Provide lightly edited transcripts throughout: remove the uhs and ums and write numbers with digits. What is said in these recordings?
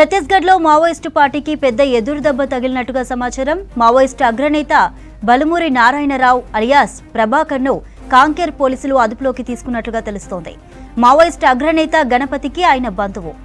ఛత్తీస్గఢ్లో మావోయిస్టు పార్టీకి పెద్ద ఎదురుదెబ్బ తగిలినట్టుగా సమాచారం. మావోయిస్టు అగ్రనేత బలమూరి నారాయణరావు అలియాస్ ప్రభాకర్ను కాంకేర్ పోలీసులు అదుపులోకి తీసుకున్నట్లుగా తెలుస్తోంది. మావోయిస్టు అగ్రనేత గణపతికి ఆయన బంధువు.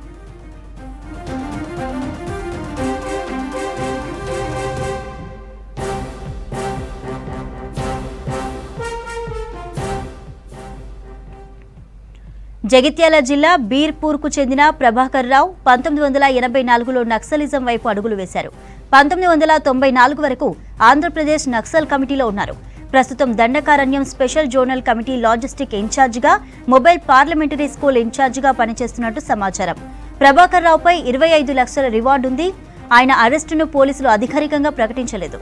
జగిత్యాల జిల్లా బీర్పూర్కు చెందిన ప్రభాకర్ రావు 1984లో నక్సలిజం వైపు అడుగులు వేశారు. 1994 వరకు ఆంధ్రప్రదేశ్ నక్సల్ కమిటీలో ఉన్నారు. ప్రస్తుతం Dandakaranya special zonal committee logistic ఇన్ఛార్జిగా, మొబైల్ పార్లమెంటరీ స్కూల్ ఇన్ఛార్జిగా పనిచేస్తున్నట్టు సమాచారం. ప్రభాకర్ రావుపై 25 లక్షల రివార్డు ఉంది. ఆయన అరెస్టును పోలీసులు అధికారికంగా ప్రకటించలేదు.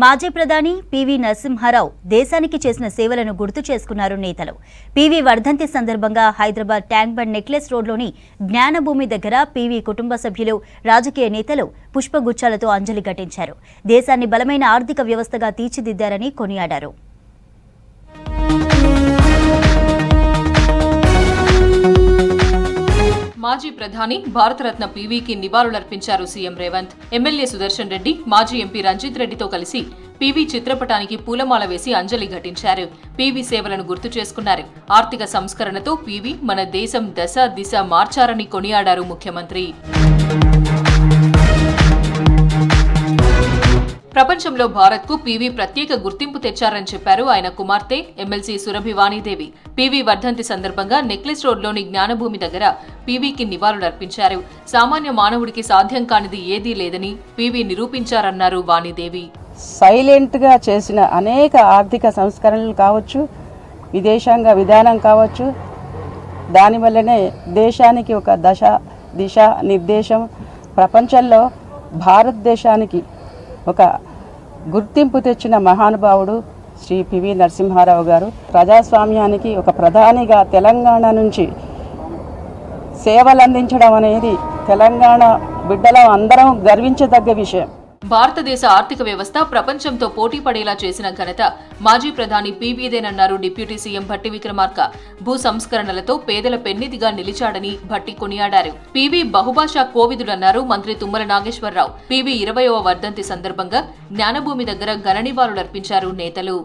మాజీ ప్రధాని పివి నరసింహారావు దేశానికి చేసిన సేవలను గుర్తు చేసుకున్నారు నేతలు. పివి వర్ధంతి సందర్భంగా హైదరాబాద్ ట్యాంక్ బండ్ నెక్లెస్ రోడ్లోని జ్ఞానభూమి దగ్గర పివి కుటుంబ సభ్యులు, రాజకీయ నేతలు పుష్పగుచ్చాలతో అంజలి ఘటించారు. దేశాన్ని బలమైన ఆర్థిక వ్యవస్థగా తీర్చిదిద్దారని కొనియాడారు. మాజీ ప్రధాని భారతరత్న పీవీకి నివాళులర్పించారు సీఎం రేవంత్. ఎమ్మెల్యే సుదర్శన్ రెడ్డి, మాజీ ఎంపీ రంజిత్ రెడ్డితో కలిసి పీవీ చిత్రపటానికి పూలమాల వేసి అంజలి ఘటించారు. పీవీ సేవలను గుర్తు చేసుకున్నారు. ఆర్థిక సంస్కరణతో పీవీ మన దేశం దశ దిశ మార్చారని కొనియాడారు ముఖ్యమంత్రి. ప్రపంచంలో భారత్కు పీవీ ప్రత్యేక గుర్తింపు తెచ్చారని చెప్పారు ఆయన కుమార్తె ఎమ్మెల్సీ సురభి వాణీదేవి. పీవీ వర్ధంతి సందర్భంగా నెక్లెస్ రోడ్లోని జ్ఞానభూమి దగ్గర పీవీకి నివాళులర్పించారు. సామాన్య మానవుడికి సాధ్యం కానిది ఏదీ లేదని పీవీ నిరూపించారన్నారు వాణీదేవి. సైలెంట్గా చేసిన అనేక ఆర్థిక సంస్కరణలు కావచ్చు, విదేశాంగ విధానం కావచ్చు, దానివల్లనే దేశానికి ఒక దశ దిశ నిర్దేశం, ప్రపంచంలో భారతదేశానికి ఒక గుర్తింపు తెచ్చిన మహానుభావుడు శ్రీ పివి నరసింహారావు గారు. ప్రజాస్వామ్యానికి ఒక ప్రధానిగా తెలంగాణ నుంచి సేవలు అందించడం అనేది తెలంగాణ బిడ్డలం అందరం గర్వించదగ్గ విషయం. భారతదేశ ఆర్థిక వ్యవస్థ ప్రపంచంతో పోటీ పడేలా చేసిన ఘనత మాజీ ప్రధాని పీవీదేనన్నారు డిప్యూటీ సీఎం భట్టి విక్రమార్క. భూ సంస్కరణలతో పేదల పెన్నిధిగా నిలిచాడని భట్టి కొనియాడారు. పీవీ బహుభాషా కోవిదుడన్నారు మంత్రి తుమ్మల నాగేశ్వరరావు. పీవీ 20వ వర్ధంతి సందర్భంగా జ్ఞానభూమి దగ్గర ఘన నివాళులర్పించారు నేతలు.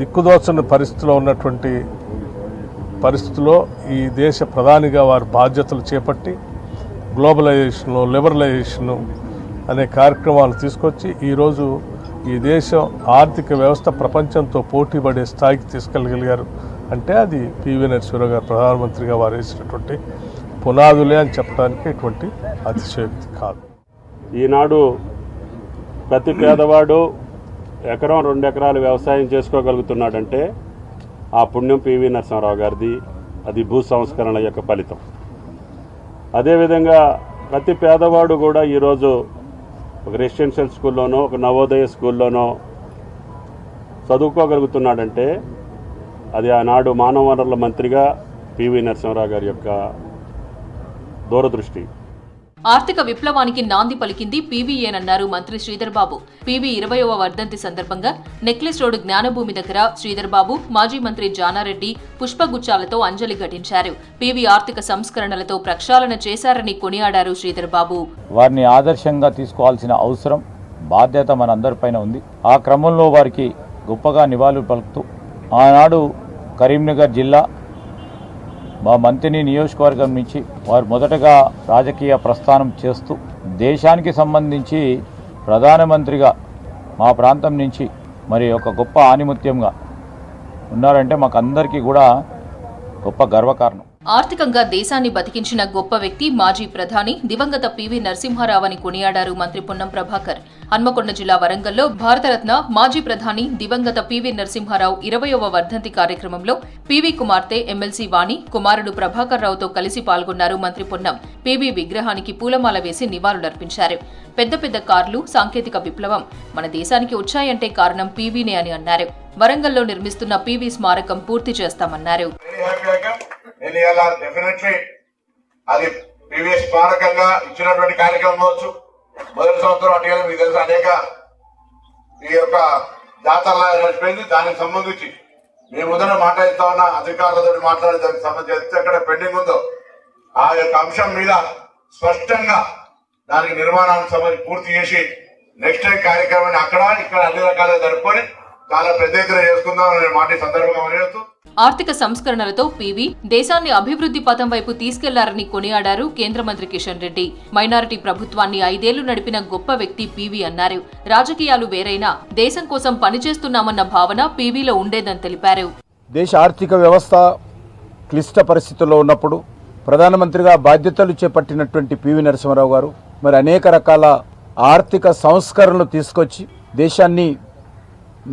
దిక్కుదోచని పరిస్థితిలో ఉన్నటువంటి పరిస్థితిలో ఈ దేశ ప్రధానిగా వారు బాధ్యతలు చేపట్టి గ్లోబలైజేషను, లిబరలైజేషను అనే కార్యక్రమాలు తీసుకొచ్చి ఈరోజు ఈ దేశం ఆర్థిక వ్యవస్థ ప్రపంచంతో పోటీ పడే స్థాయికి తీసుకెళ్ళగలిగారు అంటే అది పివి నరసింహారావు గారు ప్రధానమంత్రిగా వారు వేసినటువంటి పునాదులే అని చెప్పడానికి ఎటువంటి అతిశయోక్తి కాదు. ఈనాడు ప్రతి పేదవాడు ఎకరం 2 ఎకరాలు వ్యవసాయం చేసుకోగలుగుతున్నాడంటే ఆ పుణ్యం పివి నరసింహారావు గారిది. అది భూ సంస్కరణ యొక్క ఫలితం. అదేవిధంగా ప్రతి పేదవాడు కూడా ఈరోజు ఒక రెసిడెన్షియల్ స్కూల్లోనో, ఒక నవోదయ స్కూల్లోనో చదువుకోగలుగుతున్నాడంటే అది ఆనాడు మానవ వనరుల మంత్రిగా పివి నరసింహారావు గారి యొక్క దూరదృష్టి. ఆర్థిక విప్లవానికి నాంది పలికింది పీవీయేనన్నారు మంత్రి శ్రీధర్ బాబు. పీవీ 20వ వర్ధంతి సందర్భంగా నెక్లెస్ రోడ్ జ్ఞానభూమి దగ్గర శ్రీధర్ బాబు, మాజీ మంత్రి జానారెడ్డి పుష్పగుచ్చాలతో అంజలి ఘటించారు. పీవీ ఆర్థిక సంస్కరణలతో ప్రక్షాళన చేశారని కొనియాడారు శ్రీధర్ బాబు. వారిని ఆదర్శంగా తీసుకోవాల్సిన అవసరం, బాధ్యత మనందరిపైన ఉంది. ఆ క్రమంలో వారికి గొప్పగా నివాళులు పలుకుతూ ఆనాడు కరీంనగర్ జిల్లా మా మంత్రిని నియోజకవర్గం నుంచి వారు మొదటగా రాజకీయ ప్రస్థానం చేస్తూ దేశానికి సంబంధించి ప్రధానమంత్రిగా మా ప్రాంతం నుంచి మరి ఒక గొప్ప ఆణిముత్యంగా ఉన్నారంటే మాకు అందరికీ కూడా గొప్ప గర్వకారణం. ఆర్థికంగా దేశాన్ని బతికించిన గొప్ప వ్యక్తి మాజీ ప్రధాని దివంగత పివి నరసింహారావు అని కొనియాడారు మంత్రి పొన్నం ప్రభాకర్. హన్మకొండ జిల్లా వరంగల్లో భారతరత్న మాజీ ప్రధాని దివంగత పివి నరసింహారావు 20వ వర్ధంతి కార్యక్రమంలో పివి కుమార్తె ఎమ్మెల్సీ వాణి, కుమారుడు ప్రభాకర్ రావుతో కలిసి పాల్గొన్నారు మంత్రి పొన్నం. పివి విగ్రహానికి పూలమాల వేసి నివాళులర్పించారు. పెద్ద పెద్ద కార్లు, సాంకేతిక విప్లవం మన దేశానికి వచ్చాయంటే కారణం పీవీనే అని అన్నారు. వరంగల్లో నిర్మిస్తున్న పీవీ స్మారకం పూర్తి చేస్తామన్నారు. నేను ఇవాళ డెఫినెట్లీ అది పివి స్మారకంగా ఇచ్చినటువంటి కార్యక్రమం కావచ్చు. మొదటి సంవత్సరం అటు మీకు తెలుసు అనేక ఈ యొక్క జాతరలా నడిచిపోయింది. దానికి సంబంధించి మేము ముందర మాట్లాడుతా ఉన్న అధికారులతో మాట్లాడి దానికి సంబంధించి ఎక్కడ పెండింగ్ ఉందో ఆ యొక్క అంశం మీద స్పష్టంగా దానికి నిర్మాణానికి సంబంధించి పూర్తి చేసి నెక్స్ట్ టైం కార్యక్రమాన్ని అక్కడ ఇక్కడ అన్ని రకాలుగా జరుపుకొని చాలా పెద్ద ఎత్తున చేసుకుందాం అనే మాట ఈ సందర్భంగా తెలియజేస్తూ ఆర్థిక సంస్కరణలతో పీవీ దేశాన్ని అభివృద్ధి పథం వైపు తీసుకెళ్లారని కొనియాడారు కేంద్ర మంత్రి కిషన్ రెడ్డి. మైనారిటీ ప్రభుత్వాన్ని 5 ఏళ్లు నడిపిన గొప్ప వ్యక్తి పీవీ అన్నారు. రాజకీయాలు వేరైనా దేశం కోసం పనిచేస్తున్నామన్న భావన పీవీలో ఉండేదని తెలిపారు. దేశ ఆర్థిక వ్యవస్థ క్లిష్ట పరిస్థితుల్లో ఉన్నప్పుడు ప్రధానమంత్రిగా బాధ్యతలు చేపట్టినటువంటి పివి నరసింహారావు గారు మరి అనేక రకాల ఆర్థిక సంస్కరణలు తీసుకొచ్చి దేశాన్ని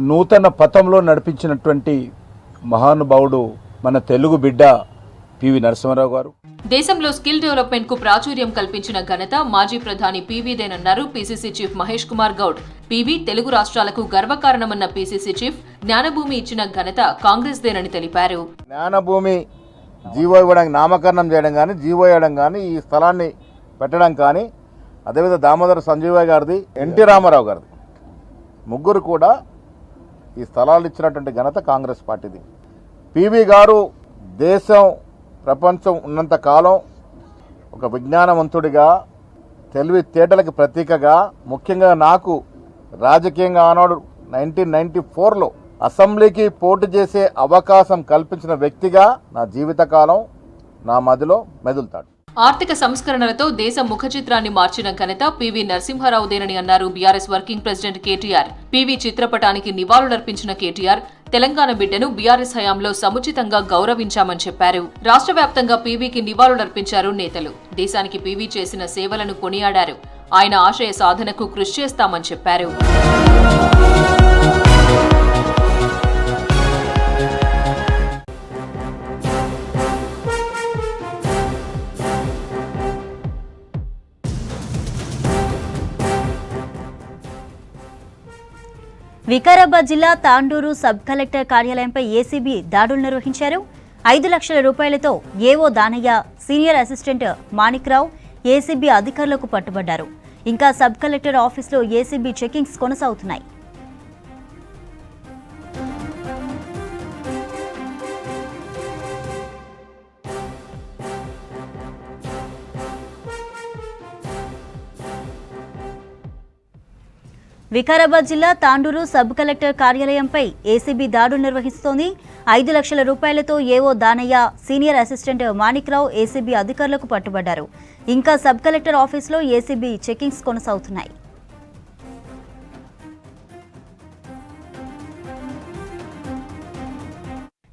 నూతన పథంలో నడిపించినటువంటి మహానుభావుడు మన తెలుగు బిడ్డ పివి నరసింహారావు గారు. దేశంలో స్కిల్ డెవలప్మెంట్ కు ప్రాచుర్యం కల్పించిన ఘనత మాజీ ప్రధాని పీవీదేనన్నారు PCC chief Mahesh Kumar Goud. PV Telugu రాష్ట్రాలకు గర్వకారణమన్న పీసీసీ చీఫ్ జ్ఞానభూమి ఇచ్చిన ఘనత కాంగ్రెస్ దేనని తెలిపారు. జ్ఞానభూమి జీవో ఇవ్వడానికి నామకరణం చేయడం కానీ జీవో ఇవ్వడం కానీ ఈ స్థలాన్ని పెట్టడం కానీ అదేవిధంగా దామోదర సంజీవయ్య గారిది ఎన్టీ రామారావు గారిది ముగ్గురు కూడా ఈ స్థలాలు ఇచ్చినటువంటి ఘనత కాంగ్రెస్ పార్టీది. పివి గారు దేశం ప్రపంచం ఉన్నంత కాలం ఒక విజ్ఞానవంతుడిగా తెలివితేటలకి ప్రతీకగా ముఖ్యంగా నాకు రాజకీయంగా ఆనాడు 1994లో అసెంబ్లీకి పోటీ చేసే అవకాశం కల్పించిన వ్యక్తిగా నా జీవితకాలం నా మదిలో మెదులుతాడు. ఆర్థిక సంస్కరణలతో దేశ ముఖ చిత్రాన్ని మార్చిన ఘనత పీవీ నరసింహారావుదేనని అన్నారు BRS working president KTR. PV చిత్రపటానికి నివాళులర్పించిన కేటీఆర్ తెలంగాణ బిడ్డను బీఆర్ఎస్ హయాంలో సముచితంగా గౌరవించామని చెప్పారు. రాష్ట్ర వ్యాప్తంగా పీవీకి నివాళులర్పించారు నేతలు. దేశానికి పీవీ చేసిన సేవలను కొనియాడారు. ఆయన ఆశయ సాధనకు కృషి చేస్తామని చెప్పారు. వికారాబాద్ జిల్లా తాండూరు సబ్ కలెక్టర్ కార్యాలయంపై ఏసీబీ దాడులు నిర్వహించారు. 5 లక్షల రూపాయలతో ఏవో Danayya, senior assistant Manikrao ACB అధికారులకు పట్టుబడ్డారు. ఇంకా సబ్ కలెక్టర్ ఆఫీసులో ఏసీబీ చెకింగ్స్ కొనసాగుతున్నాయి. వికారాబాద్ జిల్లా తాండూరు సబ్ కలెక్టర్ కార్యాలయంపై ఏసీబీ దాడులు నిర్వహిస్తోంది. 5 లక్షల రూపాయలతో ఏవో Danayya, senior assistant Manikrao ACB అధికారులకు పట్టుబడ్డారు. ఇంకా సబ్ కలెక్టర్ ఆఫీసులో ఏసీబీ చెకింగ్స్ కొనసాగుతున్నాయి.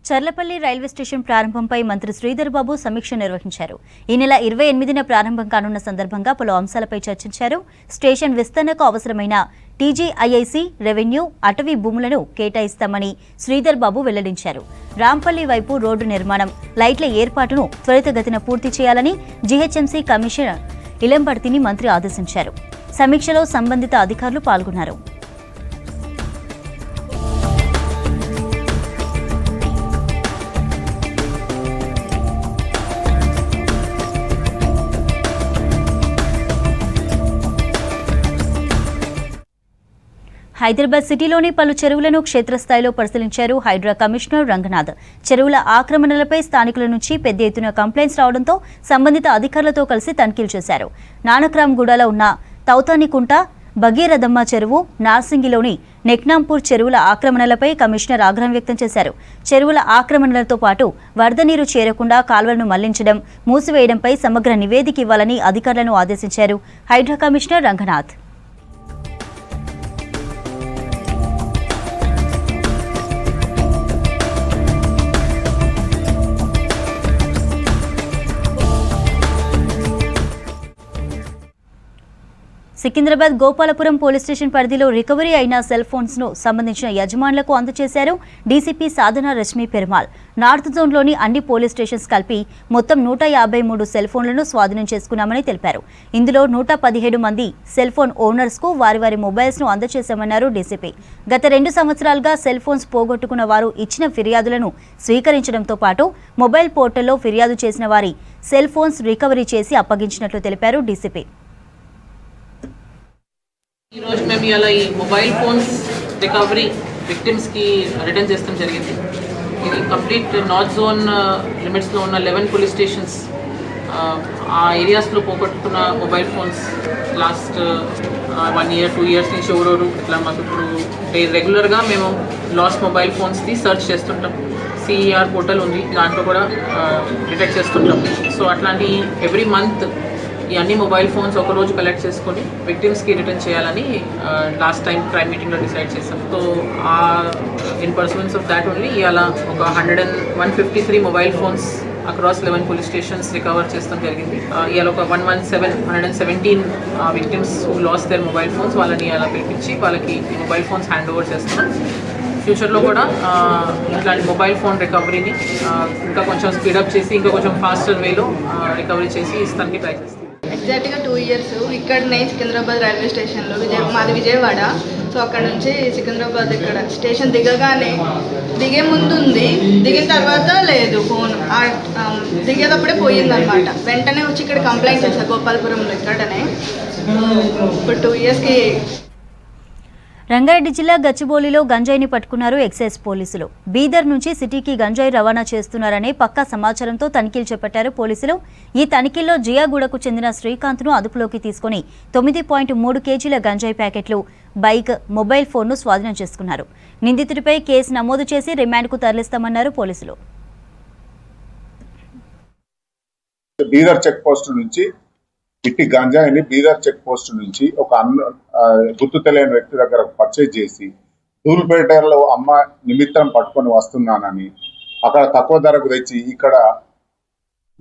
చర్లపల్లి రైల్వే స్టేషన్ ప్రారంభంపై మంత్రి శ్రీధర్ బాబు సమీక్ష నిర్వహించారు. ఈ నెల 28న ప్రారంభం కానున్న సందర్భంగా పలు అంశాలపై చర్చించారు. స్టేషన్ విస్తరణకు అవసరమైన టీజీఐఐసీ, రెవెన్యూ, అటవీ భూములను కేటాయిస్తామని శ్రీధర్ బాబు వెల్లడించారు. రాంపల్లి వైపు రోడ్డు నిర్మాణం, లైట్ల ఏర్పాటును త్వరితగతిన పూర్తి చేయాలని జీహెచ్ఎంసీ కమిషనర్ ఇలంబర్తిని మంత్రి ఆదేశించారు. సమీక్షలో సంబంధిత అధికారులు పాల్గొన్నారు. హైదరాబాద్ సిటీలోని పలు చెరువులను క్షేత్రస్థాయిలో పరిశీలించారు హైడ్రా కమిషనర్ రంగనాథ్. చెరువుల ఆక్రమణలపై స్థానికుల నుంచి పెద్ద ఎత్తున కంప్లైంట్స్ రావడంతో సంబంధిత అధికారులతో కలిసి తనిఖీలు చేశారు. నానక్రామ్గూడలో ఉన్న తౌతానికుంట, భగీరథమ్మ చెరువు, నార్సింగిలోని నెక్నాంపూర్ చెరువుల ఆక్రమణలపై కమిషనర్ ఆగ్రహం వ్యక్తం చేశారు. చెరువుల ఆక్రమణలతో పాటు వరద నీరు చేరకుండా కాల్వలను మళ్లించడం, మూసివేయడంపై సమగ్ర నివేదిక ఇవ్వాలని అధికారులను ఆదేశించారు Hydraa commissioner Ranganath. Secunderabad Gopalapuram police station పరిధిలో రికవరీ అయిన సెల్ ఫోన్స్ ను సంబంధించిన యజమానులకు అందజేశారు డీసీపీ సాధన రశ్మి పెరుమాల్. నార్త్ జోన్లోని అన్ని పోలీస్ స్టేషన్స్ కలిపి మొత్తం 153 సెల్ ఫోన్లను స్వాధీనం చేసుకున్నామని తెలిపారు. ఇందులో 117 మంది సెల్ ఫోన్ ఓనర్స్ కు వారి మొబైల్స్ ను అందజేశామన్నారు డీసీపీ. గత 2 సంవత్సరాలుగా సెల్ ఫోన్స్ పోగొట్టుకున్న వారు ఇచ్చిన ఫిర్యాదులను స్వీకరించడంతో పాటు మొబైల్ పోర్టల్లో ఫిర్యాదు చేసిన వారి సెల్ ఫోన్స్ రికవరీ చేసి అప్పగించినట్లు తెలిపారు డీసీపీ. ఈరోజు మేము ఇలా ఈ మొబైల్ ఫోన్స్ రికవరీ విక్టిమ్స్కి రిటర్న్ చేస్తాం జరిగింది. ఇది కంప్లీట్ నార్త్ జోన్ లిమిట్స్లో ఉన్న 11 పోలీస్ స్టేషన్స్ ఆ ఏరియాస్లో పోగొట్టుకున్న mobile phones last 1 year 2 years నుంచి ఎవరెవరు ఇట్లా మాకు ఇప్పుడు రెగ్యులర్గా మేము లాస్ట్ మొబైల్ ఫోన్స్ది సర్చ్ చేస్తుంటాం. CER పోర్టల్ ఉంది, దాంట్లో కూడా డిటెక్ట్ చేస్తుంటాం. సో అట్లాంటి ఎవ్రీ మంత్ ఈ అన్ని మొబైల్ ఫోన్స్ ఒకరోజు కలెక్ట్ చేసుకొని విక్టిమ్స్కి రిటర్న్ చేయాలని లాస్ట్ టైం క్రైమ్ మీటింగ్లో డిసైడ్ చేస్తాం. So in pursuance of that only ఇవాళ ఒక 153 mobile phones across 11 police stations recover చేస్తాం జరిగింది. ఇవాళ ఒక 117 victims who lost their mobile phones వాళ్ళని ఇలా పిలిపించి వాళ్ళకి ఈ మొబైల్ ఫోన్స్ హ్యాండ్ ఓవర్ చేస్తున్నాం. ఫ్యూచర్లో కూడా ఇట్లాంటి మొబైల్ ఫోన్ రికవరీని ఇంకా కొంచెం స్పీడప్ చేసి ఇంకా కొంచెం ఫాస్టర్ వేలో రికవరీ చేసి ఇస్తానికి ట్రై చేస్తాం. ఎగ్జాక్ట్గా 2 years ఇక్కడనే సికింద్రాబాద్ రైల్వే స్టేషన్లో మాది విజయవాడ. సో అక్కడ నుంచి సికింద్రాబాద్ ఇక్కడ స్టేషన్ దిగే ముందు ఉంది, దిగిన తర్వాత లేదు ఫోన్. దిగేటప్పుడే పోయిందనమాట. వెంటనే వచ్చి ఇక్కడ కంప్లైంట్ చేశారు గోపాలపురంలో ఇక్కడనే. ఇప్పుడు 2 yearsకి. రంగారెడ్డి జిల్లా గచ్చిబౌలిలో గంజాయిని పట్టుకున్నారు ఎక్సైజ్ పోలీసులు. బీదర్ నుంచి సిటీకి గంజాయి రవాణా చేస్తున్నారనే పక్కా సమాచారంతో తనిఖీలు చేపట్టారు పోలీసులు. ఈ తనిఖీల్లో జియాగూడకు చెందిన శ్రీకాంత్ను అదుపులోకి తీసుకుని 9.3 kgల గంజాయి ప్యాకెట్లు, బైక్, మొబైల్ ఫోన్ను స్వాధీనం చేసుకున్నారు. నిందితుడిపై కేసు నమోదు చేసి రిమాండ్కు తరలిస్తామన్నారు పోలీసులు. బీదర్ చెక్ పోస్ట్ నుంచి ఇట్టి గంజాయిని బీదర్ చెక్ పోస్ట్ నుంచి ఒక గుర్తు తెలియని వ్యక్తి దగ్గర పర్చేజ్ చేసి ధూల్పేటలో అమ్మ నిమిత్తం పట్టుకొని వస్తున్నానని అక్కడ తక్కువ ధరకు తెచ్చి ఇక్కడ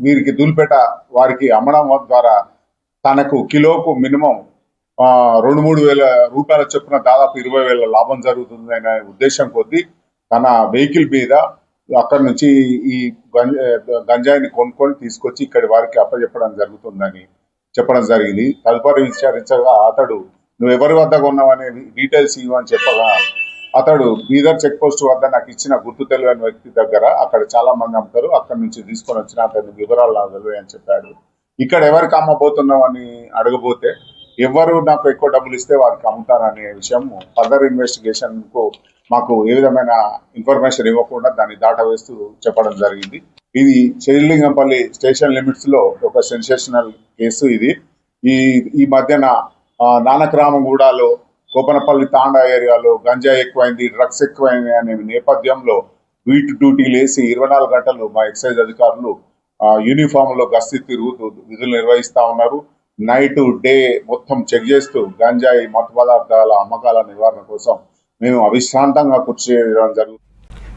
వీరికి ధూల్పేట వారికి అమ్మడం ద్వారా తనకు కిలోకు మినిమం 2-3 వేల రూపాయల చొప్పున దాదాపు 20,000 లాభం జరుగుతుందనే ఉద్దేశం కొద్దీ తన వెహికల్ మీద అక్కడి నుంచి ఈ గంజాయిని కొనుక్కొని తీసుకొచ్చి ఇక్కడి వారికి అప్పచెప్పడం జరుగుతుందని చెప్పడం జరిగింది. తదుపరి విచారించగా అతడు నువ్వు ఎవరి వద్ద కొన్నావనే డీటెయిల్స్ ఇవ్వని చెప్పగా అతడు బీదర్ చెక్ పోస్ట్ వద్ద నాకు ఇచ్చిన గుర్తు తెలియని వ్యక్తి దగ్గర అక్కడ చాలా మంది అమ్ముతారు, అక్కడి నుంచి తీసుకొని వచ్చిన అతని వివరాలు నాకు తెలియదు అని చెప్పాడు. ఇక్కడ ఎవరికి అమ్మబోతున్నావు అని అడగబోతే ఎవరు నాకు ఎక్కువ డబ్బులు ఇస్తే వారికి అమ్ముతాననే విషయం ఫర్దర్ ఇన్వెస్టిగేషన్ కు మాకు ఏ విధమైన ఇన్ఫర్మేషన్ ఇవ్వకుండా దాన్ని దాటవేస్తూ చెప్పడం జరిగింది. ఇది చెల్లింగంపల్లి స్టేషన్ లిమిట్స్ లో ఒక సెన్సేషనల్ కేసు. ఇది ఈ మధ్యన నానక్రామగూడలో, కోపనపల్లి తాండా ఏరియాలో గంజాయి ఎక్కువైంది, డ్రగ్స్ ఎక్కువైంది అనే నేపథ్యంలో వీటి డ్యూటీలు వేసి 24 గంటలు మా ఎక్సైజ్ అధికారులు యూనిఫామ్ లో గస్తీ తిరుగుతూ విధులు నిర్వహిస్తా ఉన్నారు. నైట్ డే మొత్తం చెక్ చేస్తూ గంజాయి మత్తు పదార్థాల అమ్మకాల నివారణ కోసం మేము అవిశ్రాంతంగా కృషి చేయడం జరుగుతుంది.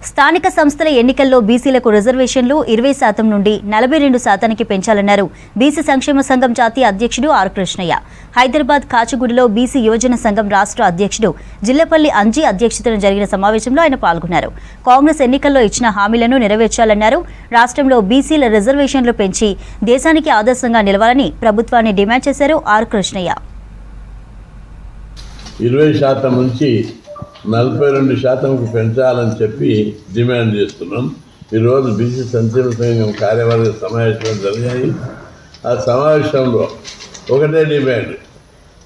స్థానిక సంస్థల ఎన్నికల్లో బీసీలకు రిజర్వేషన్లు 20% నుండి 42% పెంచాలన్నారు బీసీ సంక్షేమ సంఘం జాతీయ అధ్యక్షుడు ఆర్ కృష్ణయ్య. హైదరాబాద్ కాచిగూడలో బీసీ యువజన సంఘం రాష్ట్ర అధ్యక్షుడు జిల్లపల్లి అంజీ అధ్యక్షతన జరిగిన సమావేశంలో ఆయన పాల్గొన్నారు. కాంగ్రెస్ ఎన్నికల్లో ఇచ్చిన హామీలను నెరవేర్చాలన్నారు. రాష్ట్రంలో బీసీల రిజర్వేషన్లు పెంచి దేశానికి ఆదర్శంగా నిలవాలని ప్రభుత్వాన్ని డిమాండ్ చేశారు ఆర్ కృష్ణయ్య. 20% నుంచి 42%కు పెంచాలని చెప్పి డిమాండ్ చేస్తున్నాం. ఈరోజు బీసీ సంక్షేమ సంఘం కార్యవర్గ సమావేశాలు జరిగాయి. ఆ సమావేశంలో ఒకటే డిమాండ్,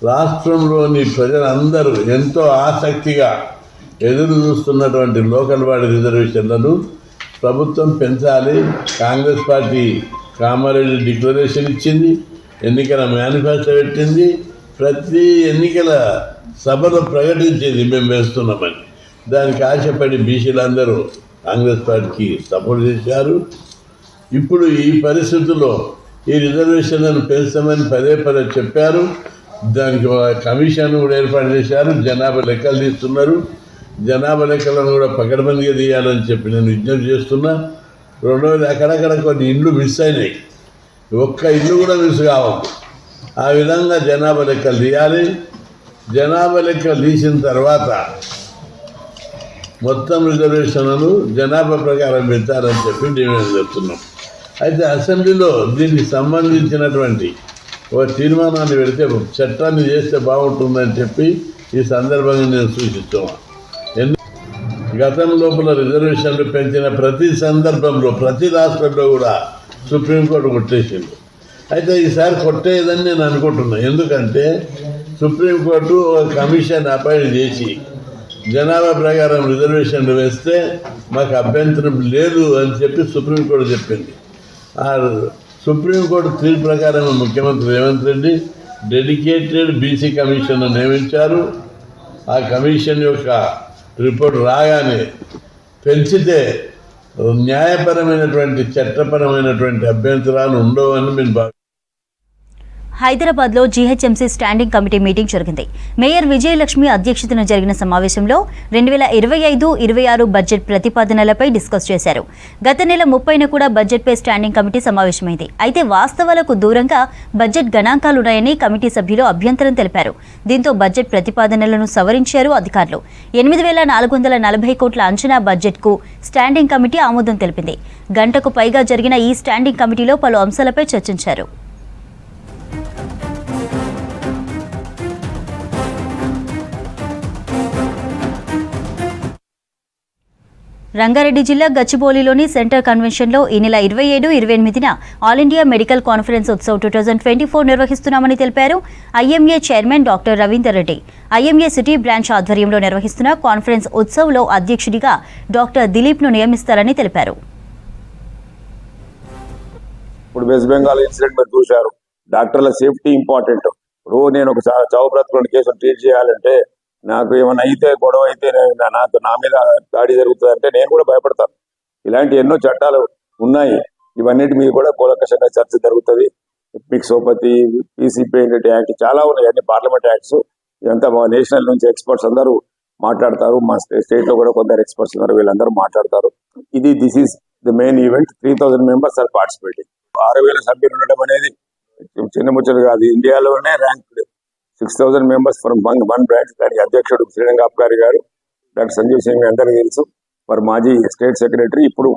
రాష్ట్రంలోని ప్రజలందరూ ఎంతో ఆసక్తిగా ఎదురు చూస్తున్నటువంటి లోకల్ బాడీ రిజర్వేషన్లను ప్రభుత్వం పెంచాలి. కాంగ్రెస్ పార్టీ కామారెడ్డి డిక్లరేషన్ ఇచ్చింది, ఎన్నికల మేనిఫెస్టో పెట్టింది, ప్రతి ఎన్నికల సభలో ప్రకటించేది మేము వేస్తున్నామని. దానికి ఆశపడి బీసీలందరూ కాంగ్రెస్ పార్టీకి సపోర్ట్ చేశారు. ఇప్పుడు ఈ పరిస్థితుల్లో ఈ రిజర్వేషన్లను పెంచమని పదే చెప్పారు. దానికి కమిషన్ కూడా ఏర్పాటు చేశారు. జనాభా లెక్కలు తీస్తున్నారు. జనాభా లెక్కలను కూడా పకడ్బందీగా తీయాలని చెప్పి నేను విజ్ఞప్తి చేస్తున్నా. రెండవది, అక్కడక్కడ కొన్ని ఇండ్లు మిస్ అయినాయి. ఒక్క ఇల్లు కూడా మిస్ కావద్దు. ఆ విధంగా జనాభా లెక్కలు తీయాలి. జనాభా లెక్కలు తీసిన తర్వాత మొత్తం రిజర్వేషన్లను జనాభా ప్రకారం పెట్టారని చెప్పి డిమాండ్ చేస్తున్నాం. అయితే అసెంబ్లీలో దీనికి సంబంధించినటువంటి ఒక తీర్మానాన్ని పెడితే చట్టాన్ని చేస్తే బాగుంటుందని చెప్పి ఈ సందర్భంగా నేను సూచిస్తున్నాను. గతం లోపల రిజర్వేషన్లు పెంచిన ప్రతి సందర్భంలో ప్రతి రాష్ట్రంలో కూడా సుప్రీంకోర్టు కొట్టేసింది. అయితే ఈసారి కొట్టేదని నేను అనుకుంటున్నాను. ఎందుకంటే సుప్రీంకోర్టు ఒక కమిషన్ అపాయింట్ చేసి జనాభా ప్రకారం రిజర్వేషన్లు వేస్తే మాకు అభ్యంతరం లేదు అని చెప్పి సుప్రీంకోర్టు చెప్పింది. ఆ సుప్రీంకోర్టు తీర్పు ప్రకారం ముఖ్యమంత్రి Revanth Reddy dedicated BC commission నియమించారు. ఆ కమిషన్ యొక్క రిపోర్ట్ రాగానే పెంచితే న్యాయపరమైనటువంటి చట్టపరమైనటువంటి అభ్యంతరాలు ఉండవని మేము హైదరాబాద్లో జీహెచ్ఎంసీ స్టాండింగ్ కమిటీ మీటింగ్ జరిగింది. మేయర్ విజయలక్ష్మి అధ్యక్షతన జరిగిన సమావేశంలో 2025-26 బడ్జెట్ ప్రతిపాదనలపై డిస్కస్ చేశారు. గత నెల 30న కూడా బడ్జెట్పై స్టాండింగ్ కమిటీ సమావేశమైంది. అయితే వాస్తవాలకు దూరంగా బడ్జెట్ గణాంకాలున్నాయని కమిటీ సభ్యులు అభ్యంతరం తెలిపారు. దీంతో బడ్జెట్ ప్రతిపాదనలను సవరించారు అధికారులు. 8,440 కోట్ల అంచనా బడ్జెట్కు స్టాండింగ్ కమిటీ ఆమోదం తెలిపింది. గంటకు పైగా జరిగిన ఈ స్టాండింగ్ కమిటీలో పలు అంశాలపై చర్చించారు. రంగారెడ్డి జిల్లా గచ్చిబౌలిలోని సెంటర్ కన్వెన్షన్లో ఈ నెల 27-28న all India medical conference Utsav 2024 నిర్వహిస్తున్నామని తెలిపారు IMA chairman doctor Ravinder Reddy. IMA city branch ఆధ్వర్యంలో నిర్వహిస్తున్న కాన్ఫరెన్స్ ఉత్సవ్లో అధ్యక్షుడిగా డాక్టర్ దిలీప్ను నియమిస్తారని తెలిపారు. ఇప్పుడు వెస్ట్ బెంగాల్ ఇన్సిడెంట్ మీరు చూశారు. డాక్టర్ల సేఫ్టీ ఇంపార్టెంట్. ఇప్పుడు నేను ఒక చావు బ్రతుకున్న కేసును ట్రీట్ చేయాలంటే నాకు ఏమైనా అయితే గొడవ అయితే నా మీద దాడి జరుగుతుంది అంటే నేను కూడా భయపడతాను. ఇలాంటి ఎన్నో చట్టాలు ఉన్నాయి. ఇవన్నిటి మీద కూడా కూలంకషంగా చర్చ జరుగుతుంది. పిక్సోపతి, పీసీపీ యాక్ట్ చాలా ఉన్నాయి. అన్ని పార్లమెంట్ యాక్ట్స్. ఇదంతా మా నేషనల్ నుంచి ఎక్స్పర్ట్స్ అందరూ మాట్లాడతారు. మా స్టేట్ లో కూడా కొందరు ఎక్స్పర్ట్స్ ఉన్నారు, వీళ్ళందరూ మాట్లాడతారు. This is the main event. 3,000 members are participating. 6,000 సభ్యులు ఉండడం అనేది చిన్న ముచ్చట కాదు. ఇండియాలోనే rank 6,000 members from one branch. దానికి అధ్యక్షుడు శ్రీరంగ అబ్కారి గారు, డాక్టర్ సంజీవ్ సింగ్ అందరికీ తెలుసు. మరి మాజీ స్టేట్ సెక్రటరీ, ఇప్పుడు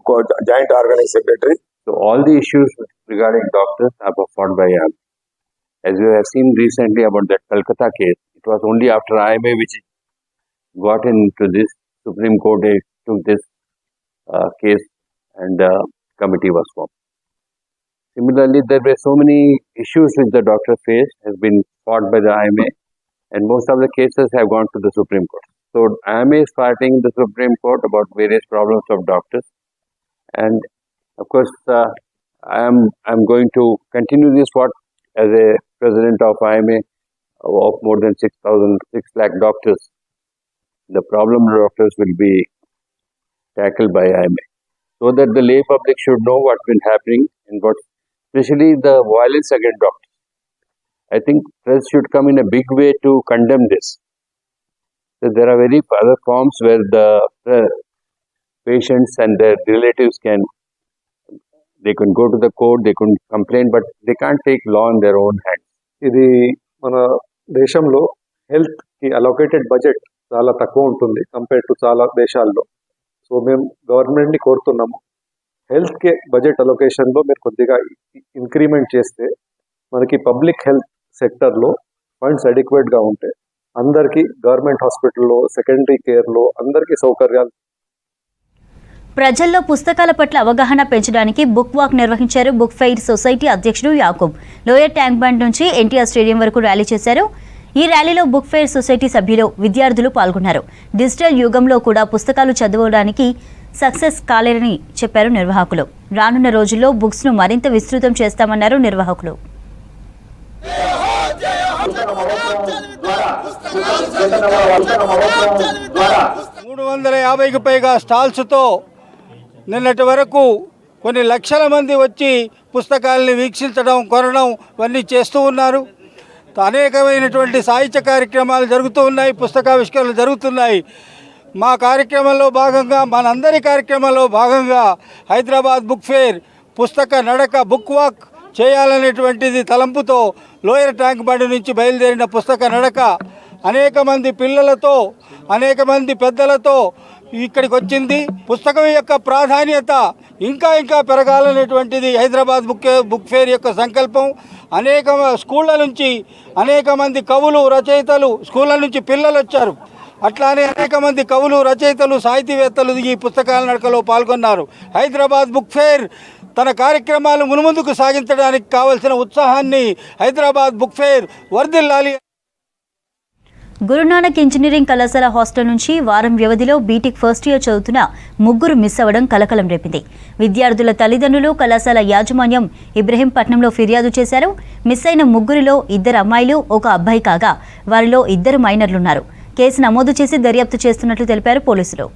joint organise secretary. So all the issues regarding doctors are fought by IMA. As you have seen recently about that Kolkata case, it was only after IMA which got into this Supreme Court, they took this case and the committee was formed. Similarly, there were so many issues which the doctor faced has been fought by the IMA, and most of the cases have gone to the Supreme Court. So IMA is fighting the Supreme Court about various problems of doctors, and of course I am going to continue this work as a president of IMA of more than 6 lakh doctors. The problem of doctors will be tackled by IMA so that the lay public should know what's been happening and what, especially the violence against doctors. I think press should come in a big way to condemn this. So there are very other forms where the patients and their relatives can go to the court, they can complain, but they can't take law in their own hands. ఇది మన దేశంలో health కి allocated budget చాలా తక్కువ ఉంటుంది compare to చాలా దేశాల్లో. So మేము గవర్నమెంట్ ని కోరుతున్నాము, హెల్త్ కి బడ్జెట్ అలొకేషన్ లో మీరు కొద్దిగా ఇంక్రిమెంట్ చేస్తే మనకి పబ్లిక్ హెల్త్ సెక్టర్ లో ఫండ్స్ అడిక్వేట్ గా ఉంటాయి. అందరికీ గవర్నమెంట్ హాస్పిటల్లో, సెకండరీ కేర్ లో అందరికీ సౌకర్యాలు. ప్రజల్లో పుస్తకాల పట్ల అవగాహన పెంచడానికి బుక్ వాక్ నిర్వహించారు బుక్ ఫెయిర్ సొసైటీ అధ్యక్షుడు యాకూబ్. లోయర్ ట్యాంక్ బండ్ నుంచి ఎన్టీఆర్ స్టేడియం వరకు ర్యాలీ చేశారు. ఈ ర్యాలీలో బుక్ ఫెయిర్ సొసైటీ సభ్యులు, విద్యార్థులు పాల్గొన్నారు. డిజిటల్ యుగంలో కూడా పుస్తకాలు చదవడానికి సక్సెస్ కాలేరని చెప్పారు నిర్వాహకులు. రానున్న రోజుల్లో బుక్స్ ను మరింత విస్తృతం చేస్తామన్నారు నిర్వాహకులు. 350కి పైగా స్టాల్స్తో నిన్నటి వరకు కొన్ని లక్షల మంది వచ్చి పుస్తకాలని వీక్షించడం, కొనడం ఇవన్నీ చేస్తూ ఉన్నారు. అనేకమైనటువంటి సాహిత్య కార్యక్రమాలు జరుగుతూ ఉన్నాయి, పుస్తకావిష్కరణలు జరుగుతున్నాయి. మా కార్యక్రమంలో భాగంగా, మనందరి కార్యక్రమంలో భాగంగా హైదరాబాద్ బుక్ ఫేర్, పుస్తక నడక, బుక్ వాక్ చేయాలనేటువంటిది తలంపుతో లోయర్ ట్యాంక్ బండి నుంచి బయలుదేరిన పుస్తక నడక అనేక మంది పిల్లలతో అనేక మంది పెద్దలతో ఇక్కడికి వచ్చింది. పుస్తకం యొక్క ప్రాధాన్యత ఇంకా ఇంకా పెరగాలనేటువంటిది హైదరాబాద్ బుక్ ఫేర్ యొక్క సంకల్పం. అనేక స్కూళ్ళ నుంచి అనేక మంది కవులు రచయితలు, స్కూళ్ళ నుంచి పిల్లలు వచ్చారు. అట్లానే అనేక మంది కవులు రచయితలు సాహితీవేత్తలు ఈ పుస్తకాల నడకలో పాల్గొన్నారు. హైదరాబాద్ బుక్ ఫేర్ తన కార్యక్రమాలు మునుముందుకు సాగించడానికి కావలసిన ఉత్సాహాన్ని హైదరాబాద్ బుక్ ఫేర్ వర్ధిల్లాలి. గురునానక్ ఇంజనీరింగ్ కళాశాల హాస్టల్ నుంచి వారం వ్యవధిలో బీటెక్ ఫస్ట్ ఇయర్ చదువుతున్న ముగ్గురు మిస్ అవ్వడం కలకలం రేపింది. విద్యార్థుల తల్లిదండ్రులు కళాశాల యాజమాన్యం ఇబ్రహీంపట్నంలో ఫిర్యాదు చేశారు. మిస్ అయిన ముగ్గురిలో 2 అమ్మాయిలు 1 అబ్బాయి కాగా వారిలో 2 మైనర్లున్నారు. కేసు నమోదు చేసి దర్యాప్తు చేస్తున్నట్లు తెలిపారు పోలీసులు.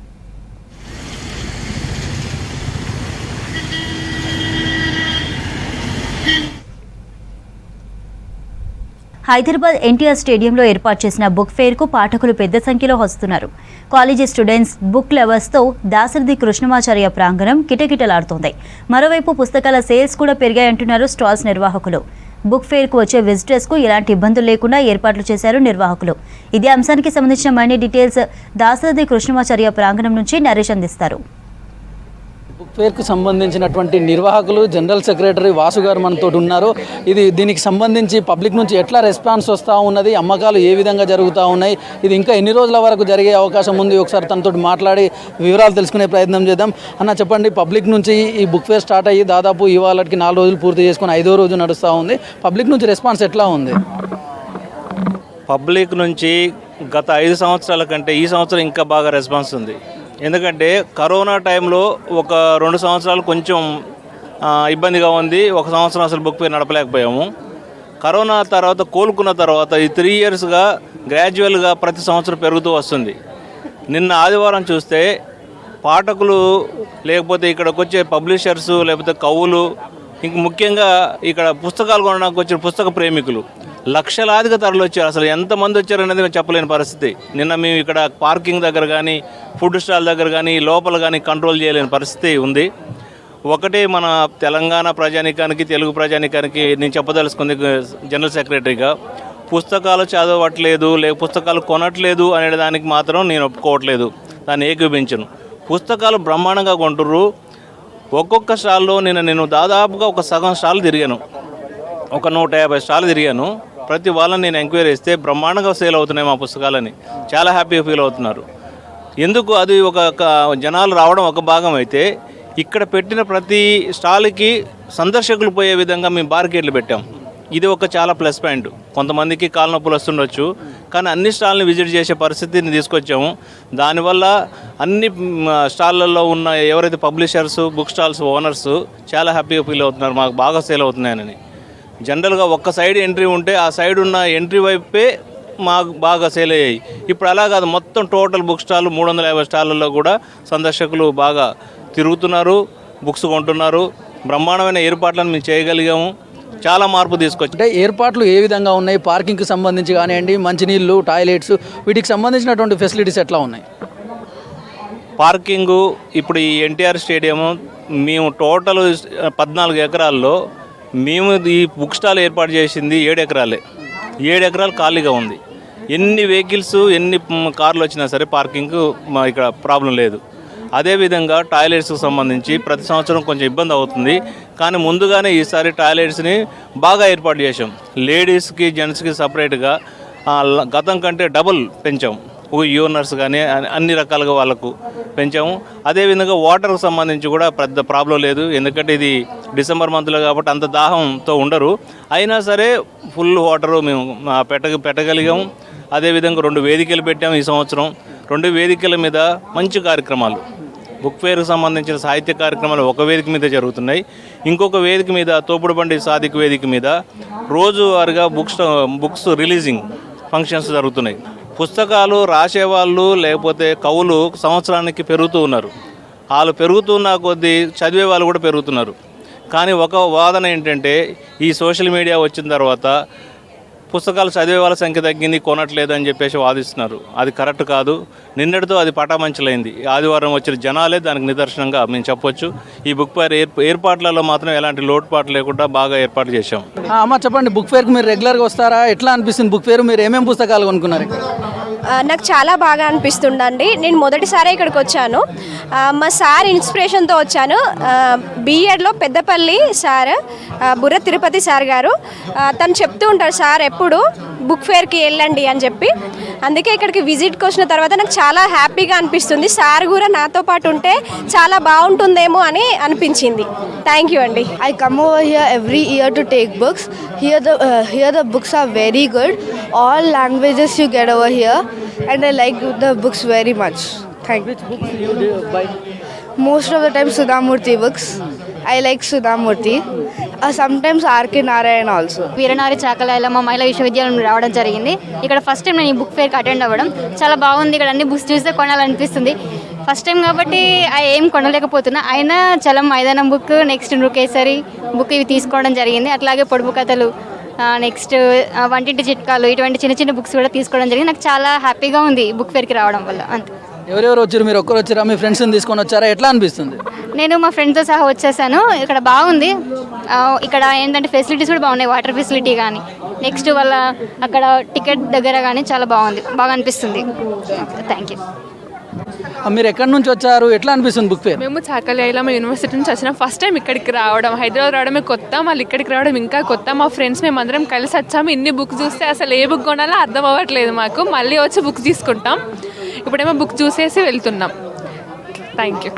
హైదరాబాద్ ఎన్టీఆర్ స్టేడియంలో ఏర్పాటు చేసిన బుక్ ఫేర్కు పాఠకులు పెద్ద సంఖ్యలో వస్తున్నారు. కాలేజీ స్టూడెంట్స్, బుక్ లవర్స్తో దాశరథి కృష్ణమాచార్య ప్రాంగణం కిటకిటలాడుతోంది. మరోవైపు పుస్తకాల సేల్స్ కూడా పెరిగాయంటున్నారు స్టాల్స్ నిర్వాహకులు. బుక్ ఫేర్కు వచ్చే విజిటర్స్కు ఎలాంటి ఇబ్బందులు లేకుండా ఏర్పాట్లు చేశారు నిర్వాహకులు. ఇదే అంశానికి సంబంధించిన మరిన్ని డీటెయిల్స్ దాశరథి కృష్ణమాచార్య ప్రాంగణం నుంచి నరేష్ అందిస్తారు. బుక్ ఫేర్కు సంబంధించినటువంటి నిర్వాహకులు జనరల్ సెక్రటరీ వాసు గారు మనతో ఉన్నారు. దీనికి సంబంధించి పబ్లిక్ నుంచి ఎట్లా రెస్పాన్స్ వస్తూ ఉన్నది, అమ్మకాలు ఏ విధంగా జరుగుతూ ఉన్నాయి, ఇది ఇంకా ఎన్ని రోజుల వరకు జరిగే అవకాశం ఉంది, ఒకసారి తనతో మాట్లాడి వివరాలు తెలుసుకునే ప్రయత్నం చేద్దాం. అన్న చెప్పండి, పబ్లిక్ నుంచి ఈ బుక్ ఫేర్ స్టార్ట్ అయ్యి దాదాపు ఇవాళకి 4 రోజులు పూర్తి చేసుకుని 5వ రోజు నడుస్తూ ఉంది. పబ్లిక్ నుంచి రెస్పాన్స్ ఎట్లా ఉంది? పబ్లిక్ నుంచి గత 5 సంవత్సరాల కంటే ఈ సంవత్సరం ఇంకా బాగా రెస్పాన్స్ ఉంది. ఎందుకంటే కరోనా టైంలో ఒక 2 సంవత్సరాలు కొంచెం ఇబ్బందిగా ఉంది. 1 సంవత్సరం అసలు బుక్ ఫేర్ నడపలేకపోయాము. కరోనా తర్వాత కోలుకున్న తర్వాత ఈ 3 ఇయర్స్గా గ్రాడ్యువల్గా ప్రతి సంవత్సరం పెరుగుతూ వస్తుంది. నిన్న ఆదివారం చూస్తే పాఠకులు, లేకపోతే ఇక్కడికి వచ్చే పబ్లిషర్స్, లేకపోతే కవులు, ఇంక ముఖ్యంగా ఇక్కడ పుస్తకాలు కొనడానికి వచ్చిన పుస్తక ప్రేమికులు లక్షలాదిగా తరలి వచ్చారు. అసలు ఎంతమంది వచ్చారనేది మేము చెప్పలేని పరిస్థితి. నిన్న మేము ఇక్కడ పార్కింగ్ దగ్గర కానీ, ఫుడ్ స్టాల్ దగ్గర కానీ, లోపల కానీ కంట్రోల్ చేయలేని పరిస్థితి ఉంది. ఒకటి మన తెలంగాణ ప్రజానీకానికి, తెలుగు ప్రజానీకానికి నేను చెప్పదలుచుకుంది జనరల్ సెక్రటరీగా, పుస్తకాలు చదవట్లేదు, పుస్తకాలు కొనట్లేదు అనే దానికి మాత్రం నేను ఒప్పుకోవట్లేదు, దాన్ని ఏకీభించను. పుస్తకాలు బ్రహ్మాండంగా కొంటుర్రు. ఒక్కొక్క స్టాల్లో నేను దాదాపుగా ఒక సగం స్టాల్ తిరిగాను, ఒక 150 స్టాల్ తిరిగాను. ప్రతి వాళ్ళని నేను ఎంక్వైరీ చేస్తే బ్రహ్మాండంగా సేల్ అవుతున్నాయి మా పుస్తకాలని, చాలా హ్యాపీగా ఫీల్ అవుతున్నారు. ఎందుకు అది ఒక జనాలు రావడం ఒక భాగం అయితే, ఇక్కడ పెట్టిన ప్రతి స్టాల్కి సందర్శకులు పోయే విధంగా మేము బార్గేట్లు పెట్టాం. ఇది ఒక చాలా ప్లస్ పాయింట్. కొంతమందికి కాళ్ళ నొప్పులు వస్తుండొచ్చు, కానీ అన్ని స్టాల్ని విజిట్ చేసే పరిస్థితిని తీసుకొచ్చాము. దానివల్ల అన్ని స్టాళ్ళల్లో ఉన్న ఎవరైతే పబ్లిషర్స్, బుక్ స్టాల్స్ ఓనర్స్ చాలా హ్యాపీగా ఫీల్ అవుతున్నారు, మాకు బాగా సేల్ అవుతున్నాయని. జనరల్గా ఒక్క సైడ్ ఎంట్రీ ఉంటే ఆ సైడ్ ఉన్న ఎంట్రీ వైపే మాకు బాగా సేల్ అయ్యాయి. ఇప్పుడు అలా కాదు, మొత్తం టోటల్ బుక్ స్టాల్ 350 స్టాళ్ళల్లో కూడా సందర్శకులు బాగా తిరుగుతున్నారు, బుక్స్ కొంటున్నారు. బ్రహ్మాండమైన ఏర్పాట్లను మేము చేయగలిగాము. చాలా మార్పు తీసుకొచ్చి. అంటే ఏర్పాట్లు ఏ విధంగా ఉన్నాయి? పార్కింగ్కి సంబంధించి కానివ్వండి, మంచినీళ్ళు, టాయిలెట్స్, వీటికి సంబంధించినటువంటి ఫెసిలిటీస్ ఎట్లా ఉన్నాయి? పార్కింగు ఇప్పుడు ఈ ఎన్టీఆర్ స్టేడియము మేము టోటల్ 14 ఎకరాల్లో మేము ఈ బుక్ స్టాల్ ఏర్పాటు చేసింది 7 ఎకరాలే. 7 ఎకరాలు ఖాళీగా ఉంది. ఎన్ని వెహికల్స్, ఎన్ని కార్లు వచ్చినా సరే పార్కింగ్ ఇక్కడ ప్రాబ్లం లేదు. అదేవిధంగా టాయిలెట్స్కి సంబంధించి ప్రతి సంవత్సరం కొంచెం ఇబ్బంది అవుతుంది, కానీ ముందుగానే ఈసారి టాయిలెట్స్ని బాగా ఏర్పాటు చేసాం. లేడీస్కి, జెంట్స్కి సపరేట్గా గతం కంటే డబుల్ పెంచాం. యూనర్స్ కానీ అన్ని రకాలుగా వాళ్ళకు పెంచాము. అదేవిధంగా వాటర్కి సంబంధించి కూడా పెద్ద ప్రాబ్లం లేదు, ఎందుకంటే ఇది డిసెంబర్ మంత్లో కాబట్టి అంత దాహంతో ఉండరు. అయినా సరే ఫుల్ వాటరు మేము పెట్టగలిగాము. అదేవిధంగా 2 వేదికలు పెట్టాము ఈ సంవత్సరం. 2 వేదికల మీద మంచి కార్యక్రమాలు, బుక్ ఫేర్కి సంబంధించిన సాహిత్య కార్యక్రమాలు ఒక వేదిక మీద జరుగుతున్నాయి. ఇంకొక వేదిక మీద తోపుడు బండి సాదిక్ వేదిక మీద రోజువారీగా బుక్స్ రిలీజింగ్ ఫంక్షన్స్ జరుగుతున్నాయి. పుస్తకాలు రాసేవాళ్ళు, లేకపోతే కవులు సంవత్సరానికి పెరుగుతూ ఉన్నారు. వాళ్ళు పెరుగుతున్న కొద్దీ చదివే వాళ్ళు కూడా పెరుగుతున్నారు. కానీ ఒక వాదన ఏంటంటే, ఈ సోషల్ మీడియా వచ్చిన తర్వాత పుస్తకాలు చదివే వాళ్ళ సంఖ్య తగ్గింది, కొనట్లేదు అని చెప్పేసి వాదిస్తున్నారు. అది కరెక్ట్ కాదు. నిన్నటితో అది పటామంచలైంది. ఆదివారం వచ్చిన జనాలే దానికి నిదర్శనంగా మేము చెప్పొచ్చు. ఈ బుక్ ఫేర్ ఏర్పాట్లలో మాత్రం ఎలాంటి లోటుపాటు లేకుండా బాగా ఏర్పాటు చేశాం. అమ్మ చెప్పండి, బుక్ ఫేర్కి మీరు రెగ్యులర్గా వస్తారా? ఎట్లా అనిపిస్తుంది బుక్ ఫేర్? మీరు ఏమేమి పుస్తకాలు కొనుక్కున్నారు? నాకు చాలా బాగా అనిపిస్తుందండి. నేను మొదటిసారి ఇక్కడికి వచ్చాను. మా సార్ ఇన్స్పిరేషన్తో వచ్చాను. బీఎడ్లో పెద్దపల్లి సార్, బుర్ర తిరుపతి సార్ గారు, తను చెప్తూ ఉంటారు సార్ ఎప్పుడు బుక్ ఫేర్కి వెళ్ళండి అని చెప్పి. అందుకే ఇక్కడికి విజిట్కి వచ్చిన తర్వాత నాకు చాలా హ్యాపీగా అనిపిస్తుంది. సార్ కూడా నాతో పాటు ఉంటే చాలా బాగుంటుందేమో అని అనిపించింది. థ్యాంక్ యూ అండి. I come over here every year to take books. Here the books are very good. All languages you get over here, and I like the books very much. Thank you. Which books you buy? Most of the time Sudhamurthy books. I like Sudhamurthy. Sometimes R.K. Narayan also. వీరనారి చాకలాయలమ్మ మహిళా విశ్వవిద్యాలయం రావడం జరిగింది. ఇక్కడ first time నేను ఈ book ఫేర్కి attend అవ్వడం చాలా బాగుంది. ఇక్కడ అన్ని బుక్స్ చూస్తే కొనాలనిపిస్తుంది. ఫస్ట్ టైం కాబట్టి ఏం కొనలేకపోతున్నా, అయినా చలం మైదానం బుక్, నెక్స్ట్ నృకేసరి బుక్ ఇవి తీసుకోవడం జరిగింది. అట్లాగే పొడుపు కథలు, నెక్స్ట్ వంటింటి చిట్కాలు, ఇటువంటి చిన్న చిన్న బుక్స్ కూడా తీసుకోవడం జరిగింది. నాకు చాలా హ్యాపీగా ఉంది బుక్ ఫేర్కి రావడం వల్ల. అంతే. ఎవరెవరు వచ్చారు? మీరు ఒక్కరు వచ్చారా? మీ ఫ్రెండ్స్ని తీసుకొని వచ్చారా? ఎట్లా అనిపిస్తుంది? నేను మా ఫ్రెండ్తో సహా వచ్చేసాను. ఇక్కడ బాగుంది. ఇక్కడ ఏంటంటే ఫెసిలిటీస్ కూడా బాగున్నాయి. వాటర్ ఫెసిలిటీ కానీ, నెక్స్ట్ వాళ్ళ అక్కడ టికెట్ దగ్గర కానీ చాలా బాగుంది, బాగా అనిపిస్తుంది. Thank you. మీరు ఎక్కడి నుంచి వచ్చారు? ఎట్లా అనిపిస్తుంది బుక్ ఫేర్? మేము చాకలైలమ్మ యూనివర్సిటీ నుంచి వచ్చినాం. ఫస్ట్ టైం ఇక్కడికి రావడం, హైదరాబాద్ రావడమే కొత్త, మళ్ళీ ఇక్కడికి రావడం ఇంకా కొత్త. మా ఫ్రెండ్స్ మేము అందరం కలిసి వచ్చాము. ఇన్ని బుక్స్ చూస్తే అసలు ఏ బుక్ కొనాలో అర్థం అవ్వట్లేదు మాకు. మళ్ళీ వచ్చి బుక్స్ తీసుకుంటాం. ఇప్పుడేమో బుక్ చూసేసి వెళ్తున్నాం. Thank you.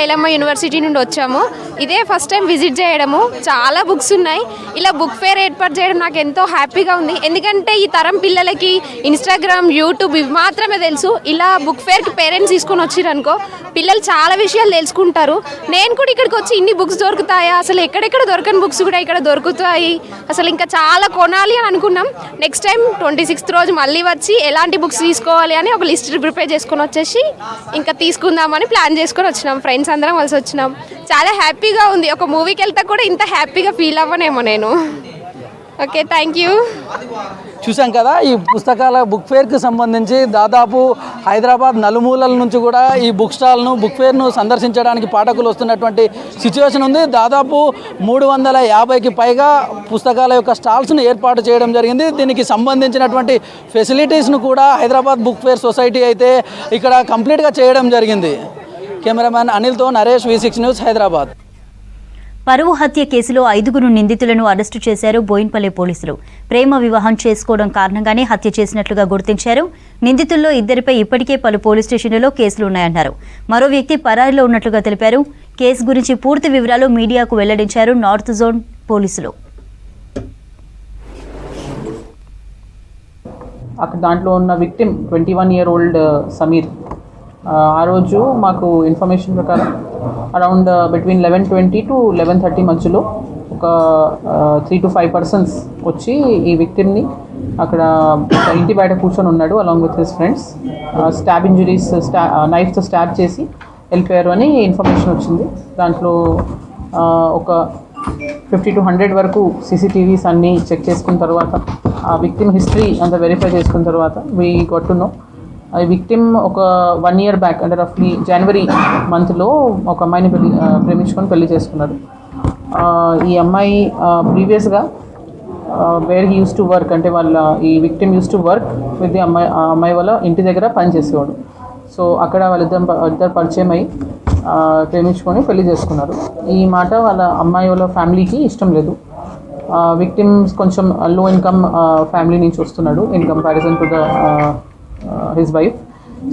ఐలమ్మ యూనివర్సిటీ నుండి వచ్చాము. ఇదే ఫస్ట్ టైం విజిట్ చేయడము. చాలా బుక్స్ ఉన్నాయి. ఇలా బుక్ ఫేర్ ఏర్పాటు చేయడం నాకు ఎంతో హ్యాపీగా ఉంది. ఎందుకంటే ఈ తరం పిల్లలకి ఇన్స్టాగ్రామ్, యూట్యూబ్ ఇవి మాత్రమే తెలుసు. ఇలా బుక్ ఫేర్కి పేరెంట్స్ తీసుకొని వచ్చిరనుకో పిల్లలు చాలా విషయాలు తెలుసుకుంటారు. నేను కూడా ఇక్కడికి వచ్చి ఇన్ని బుక్స్ దొరుకుతాయా, అసలు ఎక్కడెక్కడ దొరకని బుక్స్ కూడా ఇక్కడ దొరుకుతాయి, అసలు ఇంకా చాలా కొనాలి అని అనుకున్నాం. నెక్స్ట్ టైం 26th రోజు మళ్ళీ వచ్చి ఎలాంటి బుక్స్ తీసుకోవాలి అని ఒక లిస్ట్ ప్రిపేర్ చేసుకొని వచ్చేసి ఇంకా తీసుకుందామని ప్లాన్ చేసుకొని వచ్చినాం. ఫ్రెండ్స్ అందరం కలిసి వచ్చినాం. చాలా హ్యాపీగా ఉంది. ఒక మూవీకి వెళ్తా కూడా ఇంత హ్యాపీగా ఫీల్ అవ్వనేమో నేను. Okay, thank you. చూసాం కదా, ఈ పుస్తకాల బుక్ ఫేర్కి సంబంధించి దాదాపు హైదరాబాద్ నలుమూలల నుంచి కూడా ఈ బుక్ స్టాల్ను, బుక్ ఫేర్ను సందర్శించడానికి పాఠకులు వస్తున్నటువంటి సిచ్యువేషన్ ఉంది. దాదాపు 350కి పైగా పుస్తకాల యొక్క స్టాల్స్ను ఏర్పాటు చేయడం జరిగింది. దీనికి సంబంధించినటువంటి ఫెసిలిటీస్ను కూడా హైదరాబాద్ బుక్ ఫేర్ సొసైటీ అయితే ఇక్కడ కంప్లీట్గా చేయడం జరిగింది. కెమెరామ్యాన్ అనిల్తో నరేష్, V6 న్యూస్, హైదరాబాద్. పరువు హత్య కేసులో 5 నిందితులను అరెస్టు చేశారు బోయిన్పల్లి పోలీసులు. ప్రేమ వివాహం చేసుకోవడం కారణంగానే హత్య చేసినట్లుగా గుర్తించారు. నిందితుల్లో 2పై ఇప్పటికే పలు పోలీస్ స్టేషన్లలో కేసులు ఉన్నాయన్నారు. మరో వ్యక్తి పరారీలో ఉన్నట్లుగా తెలిపారు. కేసు గురించి పూర్తి వివరాలు మీడియాకు వెల్లడించారు నార్త్ జోన్ పోలీసులు. అక్కడ దాంట్లో ఉన్న విక్టిమ్ 21-year-old సమీర్. ఆ రోజు మాకు ఇన్ఫర్మేషన్ ప్రకారం అరౌండ్ బిట్వీన్ 11:20 to 11:30 మధ్యలో ఒక 3 to 5 persons వచ్చి ఈ విక్టిమ్ని అక్కడ ఇంటి బయట కూర్చొని ఉన్నాడు along with his friends. Stab injuries, నైఫ్తో స్టాబ్ చేసి వెళ్ళిపోయారు అని ఇన్ఫర్మేషన్ వచ్చింది. దాంట్లో ఒక 50 to 100 వరకు CCTVs అన్నీ చెక్ చేసుకున్న తర్వాత, ఆ విక్టిమ్ హిస్టరీ అంతా వెరిఫై చేసుకున్న తర్వాత వీ గట్ టు నో ఈ విక్టిమ్ ఒక 1 year బ్యాక్ అంటే రఫ్లీ జనవరి మంత్లో ఒక అమ్మాయిని ప్రేమించుకొని పెళ్లి చేసుకున్నాడు. ఈ అమ్మాయి ప్రీవియస్గా where he use to work, అంటే వాళ్ళ ఈ victim use to work with the అమ్మాయి వాళ్ళ ఇంటి దగ్గర పనిచేసేవాడు. సో అక్కడ వాళ్ళిద్దరు పరిచయం అయ్యి ప్రేమించుకొని పెళ్లి చేసుకున్నారు. ఈ మాట వాళ్ళ అమ్మాయి వాళ్ళ ఫ్యామిలీకి ఇష్టం లేదు. విక్టిమ్స్ కొంచెం లో ఇన్కమ్ ఫ్యామిలీ నుంచి వస్తున్నాడు in comparison to the his wife.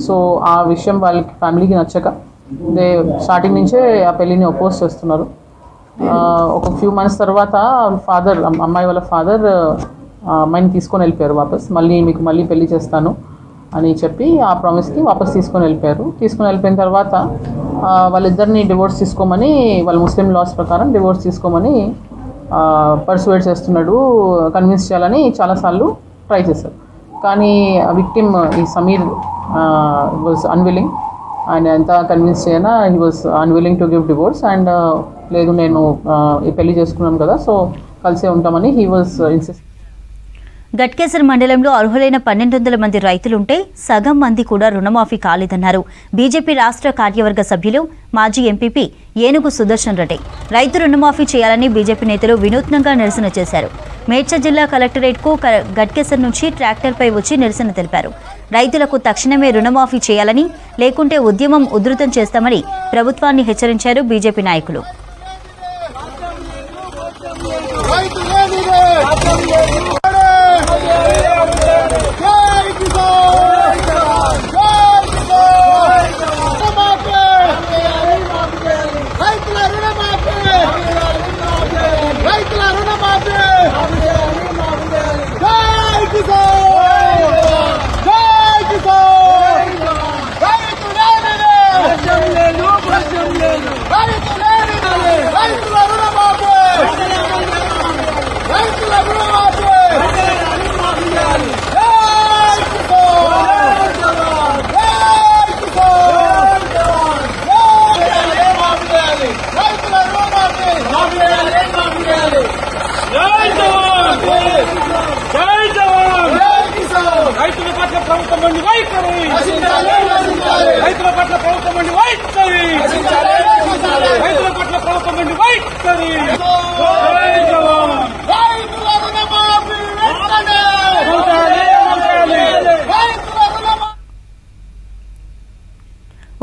So ఆ విషయం వాళ్ళకి ఫ్యామిలీకి నచ్చక స్టార్టింగ్ నుంచే ఆ పెళ్ళిని అపోజ్ చేస్తున్నారు. ఒక ఫ్యూ మంత్స్ తర్వాత ఫాదర్, అమ్మాయి వాళ్ళ ఫాదర్ అమ్మాయిని తీసుకొని వెళ్ళిపోయారు వాపస్. మీకు మళ్ళీ పెళ్లి చేస్తాను అని చెప్పి ఆ ప్రామిస్కి వాపస్ తీసుకొని వెళ్ళిపోయారు. తీసుకొని వెళ్ళిపోయిన తర్వాత వాళ్ళిద్దరిని డివోర్స్ తీసుకోమని, వాళ్ళ ముస్లిం లాస్ ప్రకారం డివోర్స్ తీసుకోమని పర్సువేట్ చేస్తున్నాడు, కన్విన్స్ చేయాలని చాలాసార్లు ట్రై చేశారు. కానీ విక్టిమ్ ఈ సమీర్ వాజ్ అన్విల్లింగ్. ఆయన ఎంత కన్విన్స్ చేయనా he was unwilling to give divorce. And లేదు, నేను ఈ పెళ్లి చేసుకున్నాను కదా, సో కలిసే ఉంటామని హీ వాజ్ ఇన్సిస్ట్. గట్కేసర్ మండలంలో అర్హులైన 1200 మంది రైతులుంటే సగం మంది కూడా రుణమాఫీ కాలేదన్నారు బీజేపీ రాష్ట్ర కార్యవర్గ సభ్యులు మాజీ ఎంపీపీ ఏనుగు సుదర్శన్ రెడ్డి. రైతు రుణమాఫీ చేయాలని బీజేపీ నేతలు వినూత్నంగా నిరసన చేశారు. మేడ్చల్ జిల్లా కలెక్టరేట్కు గట్కేసర్ నుంచి ట్రాక్టర్పై వచ్చి నిరసన తెలిపారు. రైతులకు తక్షణమే రుణమాఫీ చేయాలని, లేకుంటే ఉద్యమం ఉధృతం చేస్తామని ప్రభుత్వాన్ని హెచ్చరించారు బీజేపీ నాయకులు.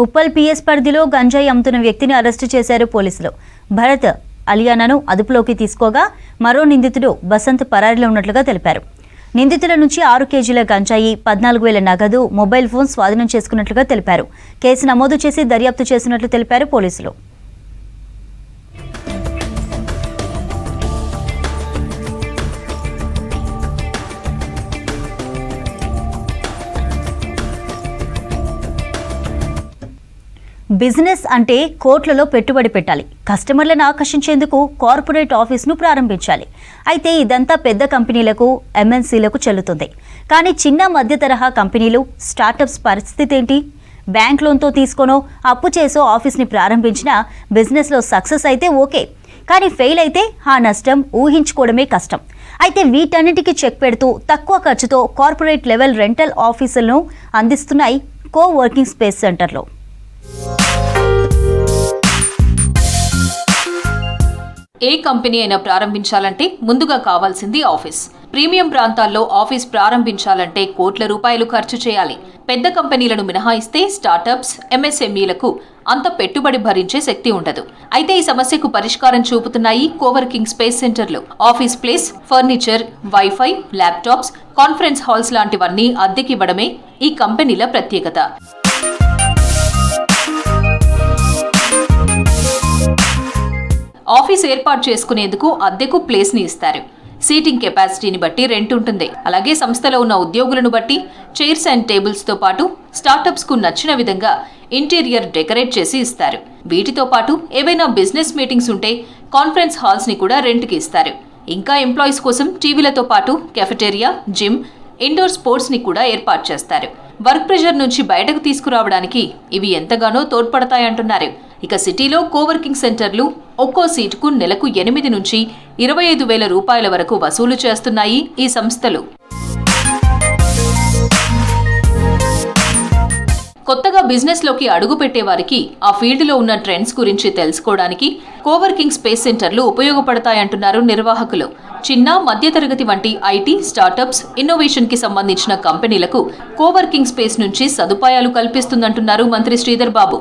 ఉప్పల్ పిఎస్ పరిధిలో గంజాయి అమ్ముతున్న వ్యక్తిని అరెస్టు చేశారు పోలీసులు. భరత్ అలియానాను అదుపులోకి తీసుకోగా మరో నిందితుడు బసంత్ పరారీలో ఉన్నట్లుగా తెలిపారు. నిందితుల నుంచి 6 కేజీల గంజాయి, 14,000 నగదు, మొబైల్ ఫోన్ స్వాధీనం చేసుకున్నట్లుగా తెలిపారు. కేసు నమోదు చేసి దర్యాప్తు చేసినట్లు తెలిపారు పోలీసులు. బిజినెస్ అంటే కోట్లలో పెట్టుబడి పెట్టాలి, కస్టమర్లను ఆకర్షించేందుకు కార్పొరేట్ ఆఫీస్ను ప్రారంభించాలి. అయితే ఇదంతా పెద్ద కంపెనీలకు, ఎంఎన్సీలకు చెల్లుతుంది. కానీ చిన్న మధ్య తరహా కంపెనీలు, స్టార్టప్స్ పరిస్థితి ఏంటి? బ్యాంక్ లోన్తో తీసుకోనో అప్పు చేసో ఆఫీస్ని ప్రారంభించినా బిజినెస్లో సక్సెస్ అయితే ఓకే, కానీ ఫెయిల్ అయితే ఆ నష్టం ఊహించుకోవడమే కష్టం. అయితే వీటన్నిటికీ చెక్ పెడుతూ తక్కువ ఖర్చుతో కార్పొరేట్ లెవెల్ రెంటల్ ఆఫీసులను అందిస్తున్నాయి కో వర్కింగ్ స్పేస్ సెంటర్లో. ఏ కంపెనీ అయినా ప్రారంభించాలంటే ముందుగా కావాల్సింది ఆఫీస్. ప్రీమియం ప్రాంతాల్లో ఆఫీస్ ప్రారంభించాలంటే కోట్ల రూపాయలు ఖర్చు చేయాలి. పెద్ద కంపెనీలను మినహాయిస్తే స్టార్టప్స్, ఎంఎస్ఎంఈలకు అంత పెట్టుబడి భరించే శక్తి ఉండదు. అయితే ఈ సమస్యకు పరిష్కారం చూపుతున్నాయి కోవర్కింగ్ స్పేస్ సెంటర్లు. Office place, furniture, wifi, laptops, conference halls లాంటివన్నీ అద్దెకివ్వడమే ఈ కంపెనీల ప్రత్యేకత. ఆఫీస్ ఏర్పాటు చేసుకునేందుకు అద్దెకు ప్లేస్ని ఇస్తారు. సీటింగ్ కెపాసిటీని బట్టి రెంట్ ఉంటుంది. అలాగే సంస్థలో ఉన్న ఉద్యోగులను బట్టి చైర్స్ అండ్ టేబుల్స్తో పాటు స్టార్టప్స్కు నచ్చిన విధంగా ఇంటీరియర్ డెకరేట్ చేసి ఇస్తారు. వీటితో పాటు ఏవైనా బిజినెస్ మీటింగ్స్ ఉంటే కాన్ఫరెన్స్ హాల్స్ని కూడా రెంట్కి ఇస్తారు. ఇంకా ఎంప్లాయీస్ కోసం టీవీలతో పాటు కెఫెటేరియా, జిమ్, ఇండోర్ స్పోర్ట్స్ని కూడా ఏర్పాటు చేస్తారు. వర్క్ ప్రెషర్ నుంచి బయటకు తీసుకురావడానికి ఇవి ఎంతగానో తోడ్పడతాయంటున్నారు. ఇక సిటీలో కోవర్కింగ్ సెంటర్లు ఒక్కో సీటుకు నెలకు 8 నుంచి 25,000 రూపాయల వరకు వసూలు చేస్తున్నాయి ఈ సంస్థలు. కొత్తగా బిజినెస్లోకి అడుగు పెట్టేవారికి ఆ ఫీల్డ్లో ఉన్న ట్రెండ్స్ గురించి తెలుసుకోవడానికి కోవర్కింగ్ స్పేస్ సెంటర్లు ఉపయోగపడతాయంటున్నారు నిర్వాహకులు. చిన్న, మధ్యతరగతి వంటి ఐటీ, స్టార్టప్స్, ఇన్నోవేషన్కి సంబంధించిన కంపెనీలకు కోవర్కింగ్ స్పేస్ నుంచి సదుపాయాలు కల్పిస్తుందంటున్నారు మంత్రి శ్రీధర్ బాబు.